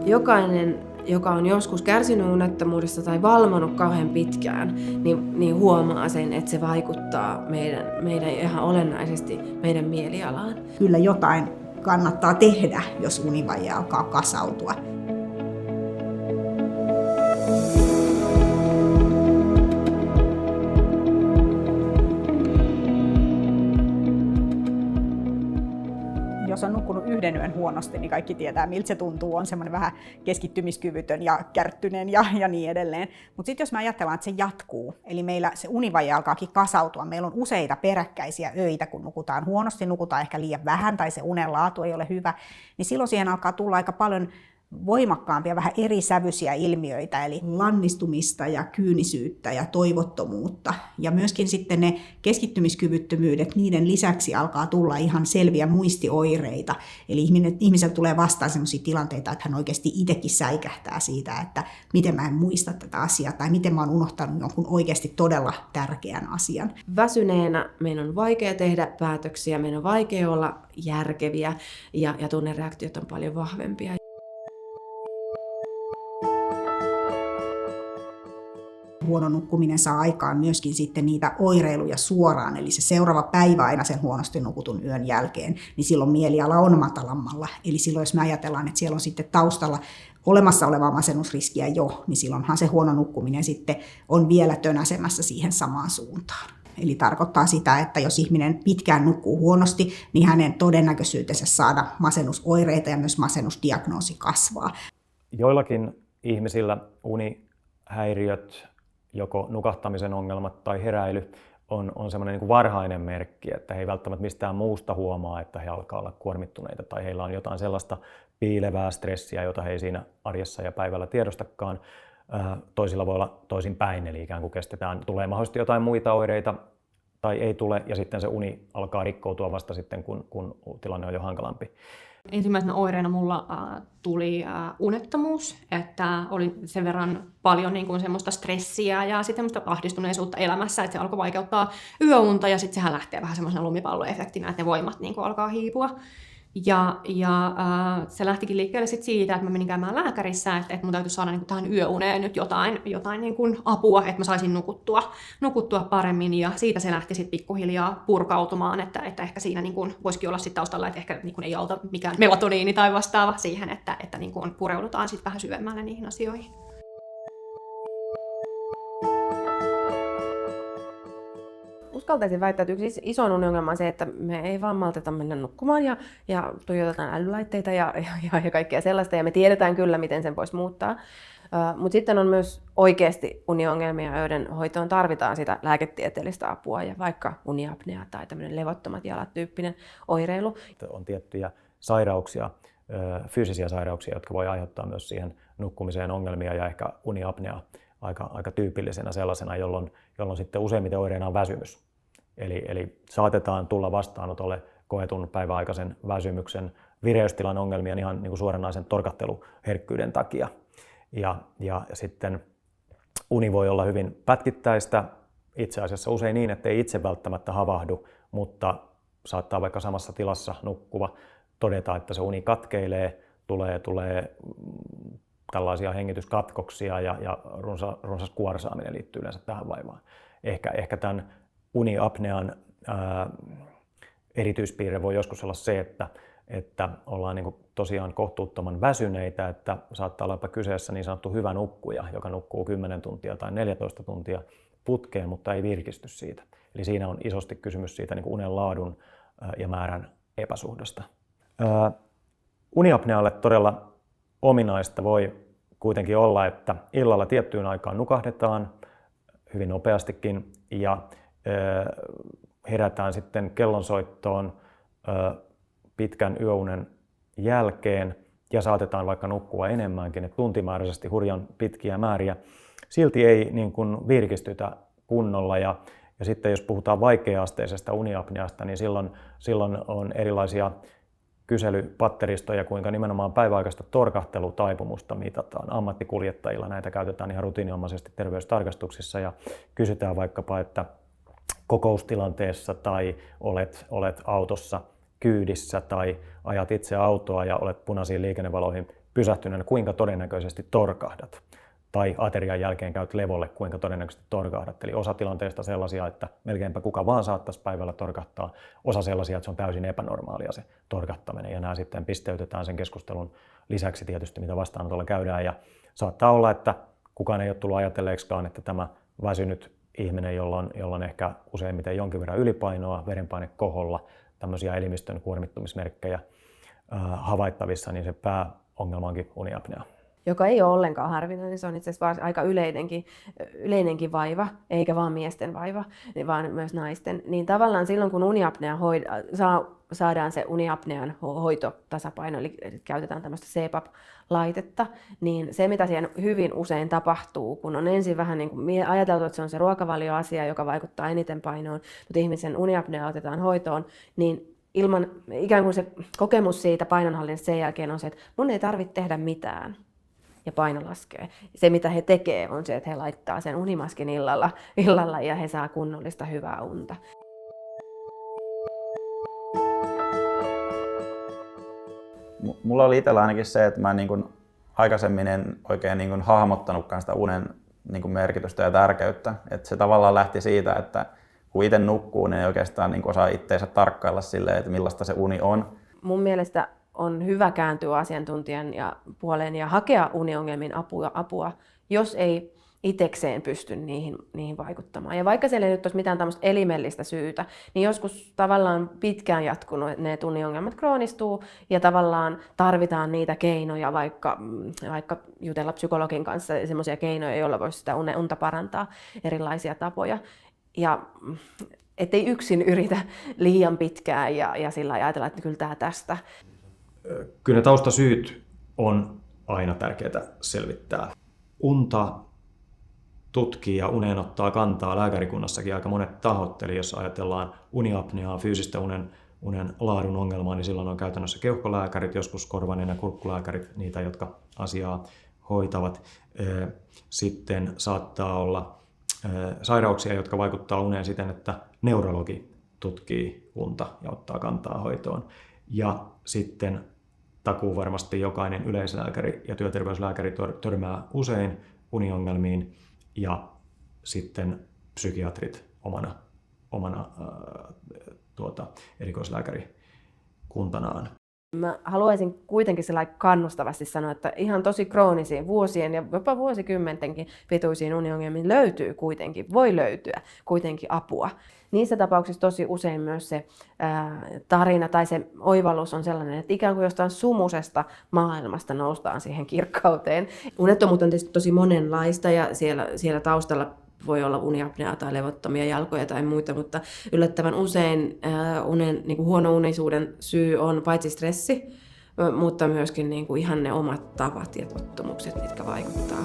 Jokainen, joka on joskus kärsinyt unettomuudesta tai valvonut kauhean pitkään, niin huomaa sen, että se vaikuttaa meidän ihan olennaisesti meidän mielialaan. Kyllä jotain kannattaa tehdä, jos univaje alkaa kasautua. Jos on nukkunut yhden yön huonosti, niin kaikki tietää, miltä se tuntuu. On semmoinen vähän keskittymiskyvytön ja kärttyinen ja niin edelleen. Mutta sitten jos me ajatellaan, että se jatkuu, eli meillä se univaje alkaakin kasautua, meillä on useita peräkkäisiä öitä, kun nukutaan huonosti, nukutaan ehkä liian vähän tai se unen laatu ei ole hyvä, niin silloin siihen alkaa tulla aika paljon voimakkaampia, vähän eri sävyisiä ilmiöitä, eli lannistumista ja kyynisyyttä ja toivottomuutta. Ja myöskin sitten ne keskittymiskyvyttömyydet, niiden lisäksi alkaa tulla ihan selviä muistioireita. Eli ihmisellä tulee vastaan sellaisia tilanteita, että hän oikeasti itsekin säikähtää siitä, että miten mä en muista tätä asiaa tai miten mä oon unohtanut jonkun oikeasti todella tärkeän asian. Väsyneenä meidän on vaikea tehdä päätöksiä, meidän on vaikea olla järkeviä ja tunnereaktiot on paljon vahvempia. Huono nukkuminen saa aikaan myöskin sitten niitä oireiluja suoraan, eli se seuraava päivä aina sen huonosti nukutun yön jälkeen, niin silloin mieliala on matalammalla. Eli silloin jos me ajatellaan, että siellä on sitten taustalla olemassa olevaa masennusriskiä jo, niin silloinhan se huono nukkuminen sitten on vielä tönäsemässä siihen samaan suuntaan. Eli tarkoittaa sitä, että jos ihminen pitkään nukkuu huonosti, niin hänen todennäköisyytensä saada masennusoireita ja myös masennusdiagnoosi kasvaa. Joillakin ihmisillä unihäiriöt, joko nukahtamisen ongelmat tai heräily on semmoinen niin kuin varhainen merkki, että he ei välttämättä mistään muusta huomaa, että he alkaa olla kuormittuneita tai heillä on jotain sellaista piilevää stressiä, jota he ei siinä arjessa ja päivällä tiedostakaan. Toisilla voi olla toisinpäin, eli ikään kuin tulee mahdollisesti jotain muita oireita tai ei tule, ja sitten se uni alkaa rikkoutua vasta sitten, kun tilanne on jo hankalampi. Ensimmäisenä oireena mulla tuli unettomuus, että oli sen verran paljon niin kuin semmoista stressiä ja sitten semmoista ahdistuneisuutta elämässä, että se alkoi vaikeuttaa yöunta ja sitten sehän lähtee vähän semmoisena lumipalloefektinä, että ne voimat niin kuin alkaa hiipua. Ja se lähtikin liikkeelle sit siitä, että mä menin käymään lääkärissä, että mun täytyy saada niin tähän yöuneen nyt jotain niin kuin apua, että mä saisin nukuttua paremmin. Ja siitä se lähti sitten pikkuhiljaa purkautumaan, että ehkä siinä niin kuin voisikin olla sit taustalla, että ehkä niin kuin ei auta mikään melatoniini tai vastaava siihen, että niin kuin pureudutaan sitten vähän syvemmälle niihin asioihin. Uskaltaisin väittää, että yksi isoin ongelma on se, että me ei vaan malteta mennä nukkumaan ja tuijotetaan älylaitteita ja kaikkea sellaista, ja me tiedetään kyllä, miten sen voisi muuttaa. Mutta sitten on myös oikeasti uniongelmia, joiden hoitoon tarvitaan sitä lääketieteellistä apua, ja vaikka uniapnea tai tämmöinen levottomat jalat -tyyppinen oireilu. On tiettyjä sairauksia, fyysisiä sairauksia, jotka voi aiheuttaa myös siihen nukkumiseen ongelmia, ja ehkä uniapnea aika tyypillisenä sellaisena, jolloin sitten useimmiten oireena on väsymys. Eli saatetaan tulla vastaanotolle koetun päiväaikaisen väsymyksen vireystilan ongelmien ihan niin kuin suoranaisen torkatteluherkkyyden takia. Ja sitten uni voi olla hyvin pätkittäistä, itse asiassa usein niin, että ei itse välttämättä havahdu, mutta saattaa vaikka samassa tilassa nukkuva todeta, että se uni katkeilee, tulee tällaisia hengityskatkoksia ja runsas kuorsaaminen liittyy yleensä tähän vaivaan. Ehkä tämän uniapnean erityispiirre voi joskus olla se, että ollaan niin kuin tosiaan kohtuuttoman väsyneitä, että saattaa olla kyseessä niin sanottu hyvä nukkuja, joka nukkuu 10 tuntia tai 14 tuntia putkeen, mutta ei virkisty siitä. Eli siinä on isosti kysymys siitä niin kuin unen laadun ja määrän epäsuhdasta. Uniapnealle todella ominaista voi kuitenkin olla, että illalla tiettyyn aikaan nukahdetaan hyvin nopeastikin ja herätään sitten kellonsoittoon pitkän yöunen jälkeen ja saatetaan vaikka nukkua enemmänkin, että tuntimääräisesti hurjan pitkiä määriä. Silti ei niin kuin virkistytä kunnolla ja sitten jos puhutaan vaikea-asteisesta uniapneasta, niin silloin on erilaisia kyselypatteristoja, kuinka nimenomaan päiväaikaista torkahtelutaipumusta mitataan. Ammattikuljettajilla näitä käytetään ihan rutiininomaisesti terveystarkastuksissa ja kysytään vaikkapa, että kokoustilanteessa tai olet autossa kyydissä tai ajat itse autoa ja olet punaisiin liikennevaloihin pysähtyneenä, kuinka todennäköisesti torkahdat. Tai aterian jälkeen käyt levolle, kuinka todennäköisesti torkahdat. Eli osa tilanteista sellaisia, että melkeinpä kuka vaan saattaisi päivällä torkahtaa. Osa sellaisia, että se on täysin epänormaalia se torkahtaminen. Ja nämä sitten pisteytetään sen keskustelun lisäksi tietysti, mitä vastaanotolla käydään. Ja saattaa olla, että kukaan ei ole tullut ajatelleeksikaan, että tämä väsynyt ihminen, jolla on ehkä useimmiten jonkin verran ylipainoa, verenpaine koholla, tämmöisiä elimistön kuormittumismerkkejä havaittavissa, niin se pääongelma onkin uniapnea. Joka ei ole ollenkaan harvinainen, se on itse asiassa aika yleinenkin vaiva, eikä vaan miesten vaiva, vaan myös naisten. Niin tavallaan silloin, kun saadaan se uniapnean hoito tasapaino, eli käytetään tämmöistä CPAP-laitetta, niin se, mitä siihen hyvin usein tapahtuu, kun on ensin vähän niin kuin ajateltu, että se on se ruokavalioasia, joka vaikuttaa eniten painoon, mutta ihmisen uniapnea otetaan hoitoon, niin ikään kuin se kokemus siitä painonhallinnasta sen jälkeen on se, että mun ei tarvitse tehdä mitään. Ja paino laskee. Se, mitä he tekevät, on se, että he laittaa sen unimaskin illalla ja he saa kunnollista hyvää unta. Mulla oli itsellä ainakin se, että mä aikaisemmin en oikein hahmottanutkaan sitä unen merkitystä ja tärkeyttä. Että se tavallaan lähti siitä, että kun itse nukkuu, niin ei oikeastaan osaa itseensä tarkkailla silleen, että millaista se uni on. Mun mielestä on hyvä kääntyä asiantuntijan puoleen ja hakea uniongelmiin apua, jos ei itsekseen pysty niihin vaikuttamaan. Ja vaikka siellä ei nyt olisi mitään tämmöistä elimellistä syytä, niin joskus tavallaan pitkään jatkuneet uniongelmat kroonistuu ja tavallaan tarvitaan niitä keinoja, vaikka jutella psykologin kanssa, semmoisia keinoja, joilla voisi sitä unta parantaa, erilaisia tapoja. Ja ettei yksin yritä liian pitkään ja sillä ajatella, että kyllä tämä tästä. Kyllä ne taustasyyt on aina tärkeää selvittää. Unta tutkii ja uneen ottaa kantaa lääkärikunnassakin aika monet tahot. Eli jos ajatellaan uniapneaa, fyysistä unen laadun ongelmaa, niin silloin on käytännössä keuhkolääkärit, joskus korvanen ja kurkkulääkärit, niitä, jotka asiaa hoitavat. Sitten saattaa olla sairauksia, jotka vaikuttaa uneen siten, että neurologi tutkii unta ja ottaa kantaa hoitoon. Ja sitten takuuvarmasti jokainen yleislääkäri ja työterveyslääkäri törmää usein uniongelmiin ja sitten psykiatrit omana erikoislääkärikuntanaan. Mä haluaisin kuitenkin kannustavasti sanoa, että ihan tosi kroonisiin vuosien ja jopa vuosikymmentenkin pituisiin uniongelmiin voi löytyä kuitenkin apua. Niissä tapauksissa tosi usein myös se tarina tai se oivallus on sellainen, että ikään kuin jostain sumusesta maailmasta noustaan siihen kirkkauteen. Unettomuutta on tietysti tosi monenlaista ja siellä taustalla voi olla uniapneaa tai levottomia jalkoja tai muita, mutta yllättävän usein huono-unisuuden syy on paitsi stressi, mutta myöskin ihan ne omat tavat ja tottumukset, mitkä vaikuttaa.